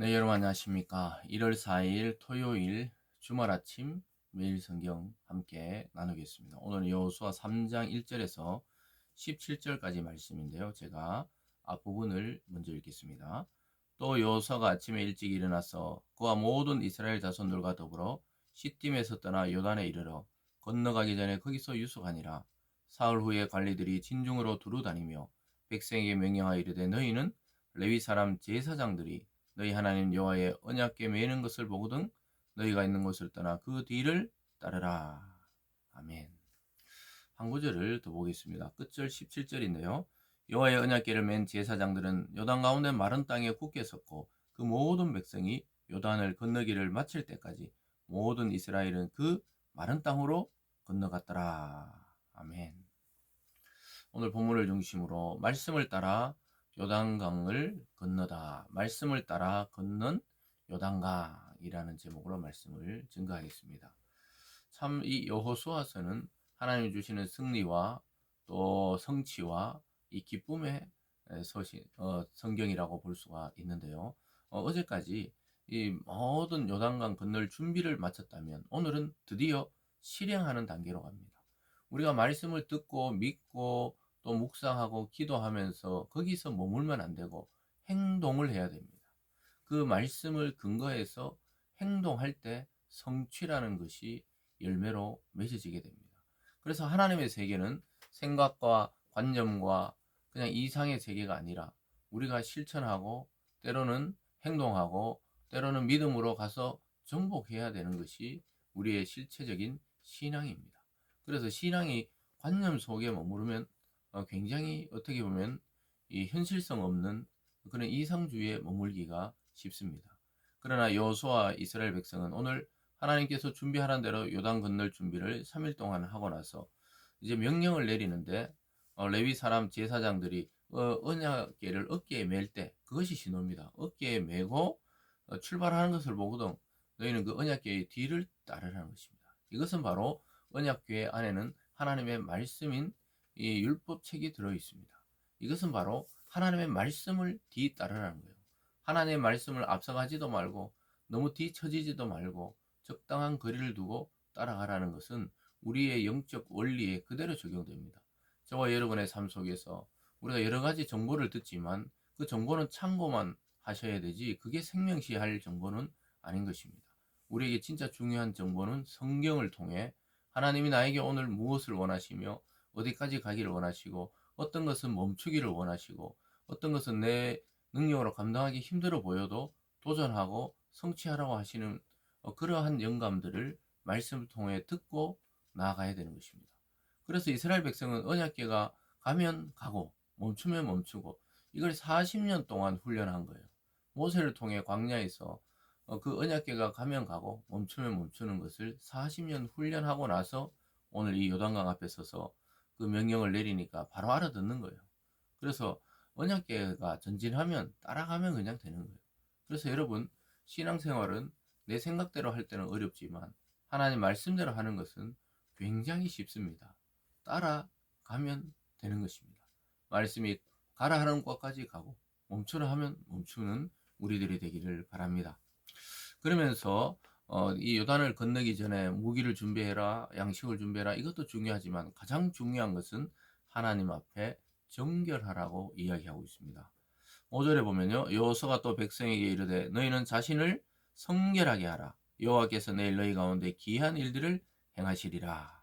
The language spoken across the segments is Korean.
네, 여러분 안녕하십니까? 1월 4일 토요일 주말 아침 매일 성경 함께 나누겠습니다. 오늘 여호수아 3장 1절에서 17절까지 말씀인데요. 제가 앞부분을 먼저 읽겠습니다. 또 여호수아가 아침에 일찍 일어나서 그와 모든 이스라엘 자손들과 더불어 시딤에서 떠나 요단에 이르러 건너가기 전에 거기서 유숙하니라. 사흘 후에 관리들이 진중으로 두루 다니며 백성에게 명령하여 이르되 너희는 레위 사람 제사장들이 너희 하나님 여호와의 언약궤 매는 것을 보거든 너희가 있는 곳을 떠나 그 뒤를 따르라. 아멘. 한 구절을 더 보겠습니다. 끝절 17절인데요. 여호와의 언약궤를 맨 제사장들은 요단 가운데 마른 땅에 굳게 섰고 그 모든 백성이 요단을 건너기를 마칠 때까지 모든 이스라엘은 그 마른 땅으로 건너갔더라. 아멘. 오늘 본문을 중심으로 말씀을 따라 요단강을 건너다. 말씀을 따라 건넌 요단강이라는 제목으로 말씀을 증거하겠습니다. 참 이 여호수아서는 하나님이 주시는 승리와 또 성취와 이 기쁨의 성경이라고 볼 수가 있는데요. 어제까지 이 모든 요단강 건널 준비를 마쳤다면 오늘은 드디어 실행하는 단계로 갑니다. 우리가 말씀을 듣고 믿고 또 묵상하고 기도하면서 거기서 머물면 안 되고 행동을 해야 됩니다. 그 말씀을 근거해서 행동할 때 성취라는 것이 열매로 맺어지게 됩니다. 그래서 하나님의 세계는 생각과 관념과 그냥 이상의 세계가 아니라 우리가 실천하고 때로는 행동하고 때로는 믿음으로 가서 정복해야 되는 것이 우리의 실체적인 신앙입니다. 그래서 신앙이 관념 속에 머무르면 굉장히 어떻게 보면 이 현실성 없는 그런 이상주의에 머물기가 쉽습니다. 그러나 여호수아 이스라엘 백성은 오늘 하나님께서 준비하라는 대로 요단 건널 준비를 3일 동안 하고 나서 이제 명령을 내리는데 레위 사람 제사장들이 언약궤를 어깨에 맬 때 그것이 신호입니다. 어깨에 메고 출발하는 것을 보거든 너희는 그 언약궤의 뒤를 따르라는 것입니다. 이것은 바로 언약궤 안에는 하나님의 말씀인 이 율법책이 들어 있습니다. 이것은 바로 하나님의 말씀을 뒤따르라는 거예요. 하나님의 말씀을 앞서가지도 말고 너무 뒤처지지도 말고 적당한 거리를 두고 따라가라는 것은 우리의 영적 원리에 그대로 적용됩니다. 저와 여러분의 삶 속에서 우리가 여러 가지 정보를 듣지만 그 정보는 참고만 하셔야 되지 그게 생명시할 정보는 아닌 것입니다. 우리에게 진짜 중요한 정보는 성경을 통해 하나님이 나에게 오늘 무엇을 원하시며 어디까지 가기를 원하시고 어떤 것은 멈추기를 원하시고 어떤 것은 내 능력으로 감당하기 힘들어 보여도 도전하고 성취하라고 하시는 그러한 영감들을 말씀을 통해 듣고 나아가야 되는 것입니다. 그래서 이스라엘 백성은 언약궤가 가면 가고 멈추면 멈추고 이걸 40년 동안 훈련한 거예요. 모세를 통해 광야에서 그 언약궤가 가면 가고 멈추면 멈추는 것을 40년 훈련하고 나서 오늘 이 요단강 앞에 서서 그 명령을 내리니까 바로 알아듣는 거예요. 그래서 언약궤가 전진하면 따라가면 그냥 되는 거예요. 그래서 여러분 신앙생활은 내 생각대로 할 때는 어렵지만 하나님 말씀대로 하는 것은 굉장히 쉽습니다. 따라가면 되는 것입니다. 말씀이 가라 하는 곳까지 가고 멈추라 하면 멈추는 우리들이 되기를 바랍니다. 그러면서 이 요단을 건너기 전에 무기를 준비해라, 양식을 준비해라 이것도 중요하지만 가장 중요한 것은 하나님 앞에 정결하라고 이야기하고 있습니다. 5절에 보면요. 여호수아가 또 백성에게 이르되 너희는 자신을 성결하게 하라. 여호와께서 내일 너희 가운데 기이한 일들을 행하시리라.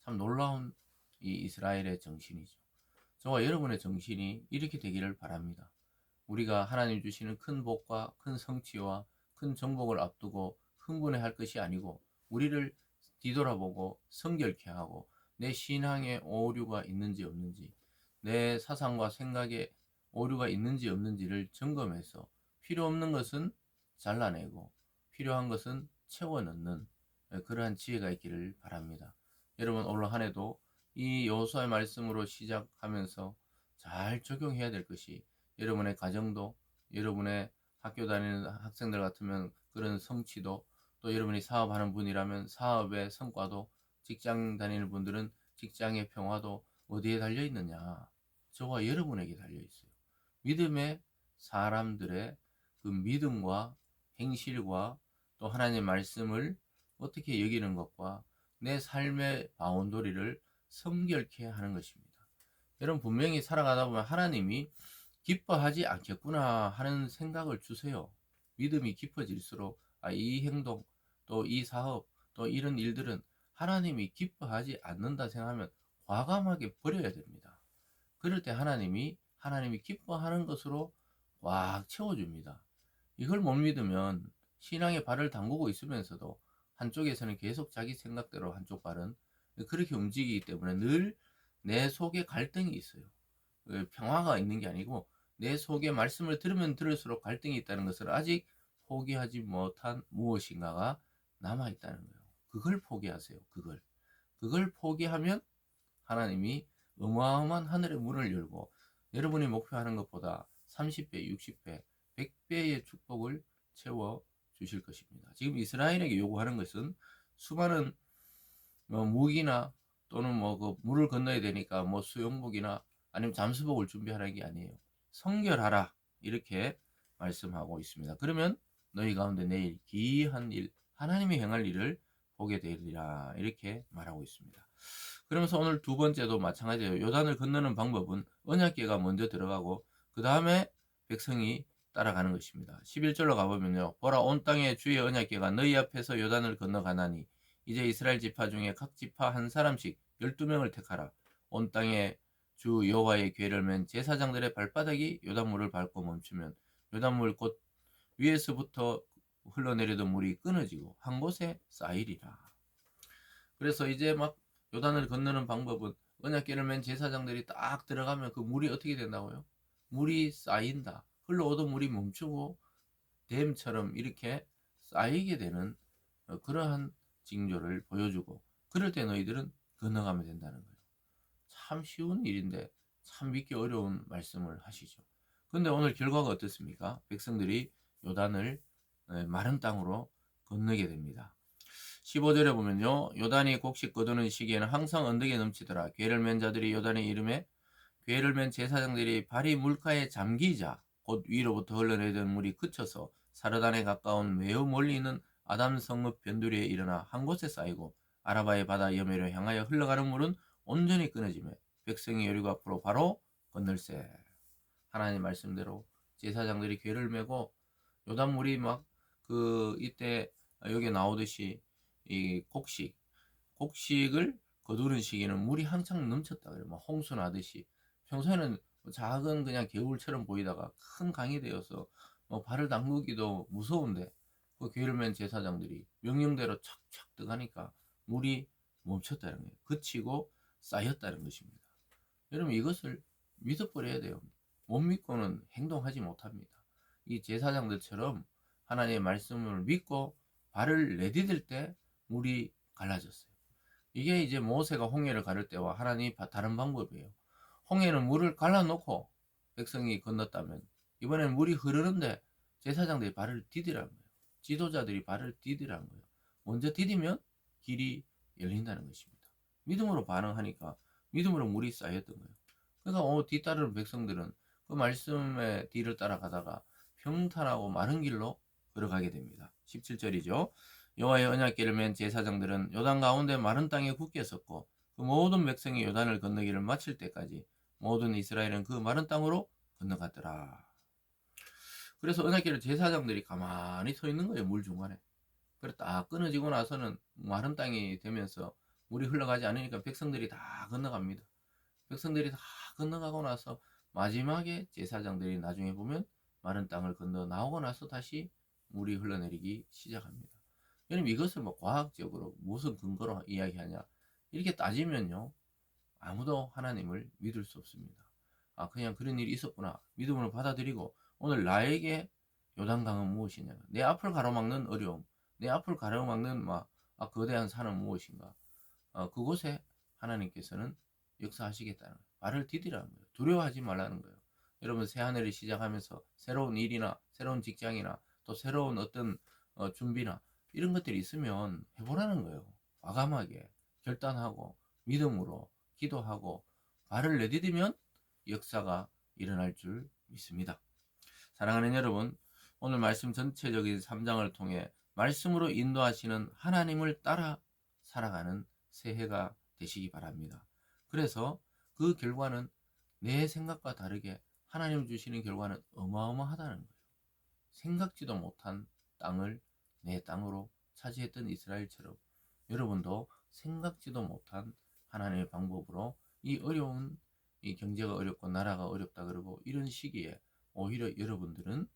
참 놀라운 이 이스라엘의 정신이죠. 저와 여러분의 정신이 이렇게 되기를 바랍니다. 우리가 하나님 주시는 큰 복과 큰 성취와 큰 정복을 앞두고 흥분해할 것이 아니고 우리를 뒤돌아보고 성결케 하고 내 신앙에 오류가 있는지 없는지 내 사상과 생각에 오류가 있는지 없는지를 점검해서 필요 없는 것은 잘라내고 필요한 것은 채워 넣는 그러한 지혜가 있기를 바랍니다. 여러분 올 한 해도 이 여호수아의 말씀으로 시작하면서 잘 적용해야 될 것이 여러분의 가정도 여러분의 학교 다니는 학생들 같으면 그런 성취도 또 여러분이 사업하는 분이라면 사업의 성과도 직장 다니는 분들은 직장의 평화도 어디에 달려 있느냐? 저와 여러분에게 달려 있어요. 믿음의 사람들의 그 믿음과 행실과 또 하나님의 말씀을 어떻게 여기는 것과 내 삶의 바운더리를 성결케 하는 것입니다. 여러분 분명히 살아가다 보면 하나님이 기뻐하지 않겠구나 하는 생각을 주세요. 믿음이 깊어질수록 이 행동 또 이 사업 또 이런 일들은 하나님이 기뻐하지 않는다 생각하면 과감하게 버려야 됩니다. 그럴 때 하나님이 기뻐하는 것으로 꽉 채워줍니다. 이걸 못 믿으면 신앙의 발을 담그고 있으면서도 한쪽에서는 계속 자기 생각대로 한쪽 발은 그렇게 움직이기 때문에 늘 내 속에 갈등이 있어요. 평화가 있는 게 아니고 내 속에 말씀을 들으면 들을수록 갈등이 있다는 것을 아직 포기하지 못한 무엇인가가 남아있다는 거예요. 그걸 포기하세요. 그걸 포기하면 하나님이 어마어마한 하늘의 문을 열고 여러분이 목표하는 것보다 30배, 60배, 100배의 축복을 채워 주실 것입니다. 지금 이스라엘에게 요구하는 것은 수많은 무기나 또는 그 물을 건너야 되니까 수영복이나 아니면 잠수복을 준비하라는 게 아니에요. 성결하라 이렇게 말씀하고 있습니다. 그러면 너희 가운데 내일 기이한 일, 하나님이 행할 일을 보게 되리라 이렇게 말하고 있습니다. 그러면서 오늘 두 번째도 마찬가지예요. 요단을 건너는 방법은 언약궤가 먼저 들어가고 그 다음에 백성이 따라가는 것입니다. 11절로 가보면요. 보라 온 땅에 주의 언약궤가 너희 앞에서 요단을 건너가나니 이제 이스라엘 지파 중에 각 지파 한 사람씩 12명을 택하라. 온 땅에 주 여호와의 궤를 맨 제사장들의 발바닥이 요단물을 밟고 멈추면 요단물 곧 위에서부터 흘러내리던 물이 끊어지고 한 곳에 쌓이리라. 그래서 이제 막 요단을 건너는 방법은 언약궤를 맨 제사장들이 딱 들어가면 그 물이 어떻게 된다고요? 물이 쌓인다. 흘러오던 물이 멈추고 댐처럼 이렇게 쌓이게 되는 그러한 징조를 보여주고 그럴 때 너희들은 건너가면 된다는 거예요. 참 쉬운 일인데 참 믿기 어려운 말씀을 하시죠. 근데 오늘 결과가 어떻습니까? 백성들이 요단을 마른 땅으로 건너게 됩니다. 15절에 보면요. 요단이 곡식 거두는 시기에는 항상 언덕에 넘치더라. 궤를 맨 자들이 요단의 이름에 궤를 맨 제사장들이 발이 물가에 잠기자 곧 위로부터 흘러내리던 물이 그쳐서 사르단에 가까운 매우 멀리 있는 아담 성읍 변두리에 일어나 한 곳에 쌓이고 아라바의 바다 여매로 향하여 흘러가는 물은 온전히 끊어지며 백성이 여리고 앞으로 바로 건널세. 하나님 말씀대로 제사장들이 궤를 메고 요단물이 막 이때 여기 나오듯이 이 곡식을 거두는 시기는 물이 한창 넘쳤다 그래요. 막 홍수 나듯이. 평소에는 작은 그냥 개울처럼 보이다가 큰 강이 되어서 발을 담그기도 무서운데 그 궤를 맨 제사장들이 명령대로 착착 들어가니까 물이 멈췄다는 거예요. 그치고 쌓였다는 것입니다. 여러분 이것을 믿어버려야 돼요. 못 믿고는 행동하지 못합니다. 이 제사장들처럼 하나님의 말씀을 믿고 발을 내디딜 때 물이 갈라졌어요. 이게 이제 모세가 홍해를 가를 때와 하나님이 다른 방법이에요. 홍해는 물을 갈라놓고 백성이 건넜다면 이번에는 물이 흐르는데 제사장들이 발을 디디라는 거예요. 지도자들이 발을 디디라는 거예요. 먼저 디디면 길이 열린다는 것입니다. 믿음으로 반응하니까 믿음으로 물이 쌓였던 거예요. 그러니까 뒤따르는 백성들은 그 말씀의 뒤를 따라가다가 평탄하고 마른 길로 걸어가게 됩니다. 17절이죠. 여호와의 언약궤를 맨 제사장들은 요단 가운데 마른 땅에 굳게 섰고 그 모든 백성이 요단을 건너기를 마칠 때까지 모든 이스라엘은 그 마른 땅으로 건너갔더라. 그래서 언약궤를 제사장들이 가만히 서 있는 거예요. 물 중간에. 그래 딱 끊어지고 나서는 마른 땅이 되면서 물이 흘러가지 않으니까 백성들이 다 건너갑니다. 백성들이 다 건너가고 나서 마지막에 제사장들이 나중에 보면 마른 땅을 건너 나오고 나서 다시 물이 흘러내리기 시작합니다. 여러분 이것을 과학적으로 무슨 근거로 이야기하냐 이렇게 따지면요 아무도 하나님을 믿을 수 없습니다. 그냥 그런 일이 있었구나 믿음으로 받아들이고 오늘 나에게 요단강은 무엇이냐 내 앞을 가로막는 어려움 내 앞을 가로막는 거대한 산은 무엇인가 그곳에 하나님께서는 역사하시겠다는 거예요. 발을 디디라는 거예요. 두려워하지 말라는 거예요. 여러분 새하늘을 시작하면서 새로운 일이나 새로운 직장이나 또 새로운 어떤 준비나 이런 것들이 있으면 해보라는 거예요. 과감하게 결단하고 믿음으로 기도하고 발을 내디디면 역사가 일어날 줄 믿습니다. 사랑하는 여러분, 오늘 말씀 전체적인 3장을 통해 말씀으로 인도하시는 하나님을 따라 살아가는 새해가 되시기 바랍니다. 그래서 그 결과는 내 생각과 다르게 하나님 주시는 결과는 어마어마하다는 거예요. 생각지도 못한 땅을 내 땅으로 차지했던 이스라엘처럼 여러분도 생각지도 못한 하나님의 방법으로 이 어려운 이 경제가 어렵고 나라가 어렵다 그러고 이런 시기에 오히려 여러분들은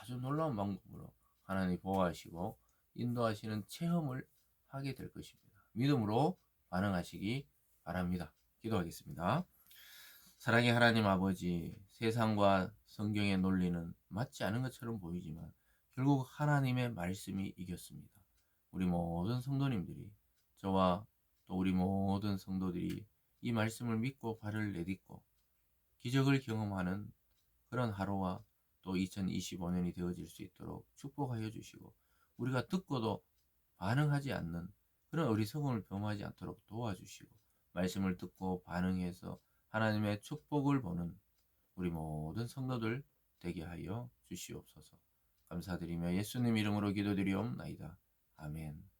아주 놀라운 방법으로 하나님이 보호하시고 인도하시는 체험을 하게 될 것입니다. 믿음으로 반응하시기 바랍니다. 기도하겠습니다. 사랑의 하나님 아버지, 세상과 성경의 논리는 맞지 않은 것처럼 보이지만 결국 하나님의 말씀이 이겼습니다. 우리 모든 성도님들이, 저와 또 우리 모든 성도들이 이 말씀을 믿고 발을 내딛고 기적을 경험하는 그런 하루와 또 2025년이 되어질 수 있도록 축복하여 주시고, 우리가 듣고도 반응하지 않는 그런 어리석음을 범하지 않도록 도와주시고, 말씀을 듣고 반응해서 하나님의 축복을 보는 우리 모든 성도들 되게 하여 주시옵소서. 감사드리며 예수님 이름으로 기도드리옵나이다. 아멘.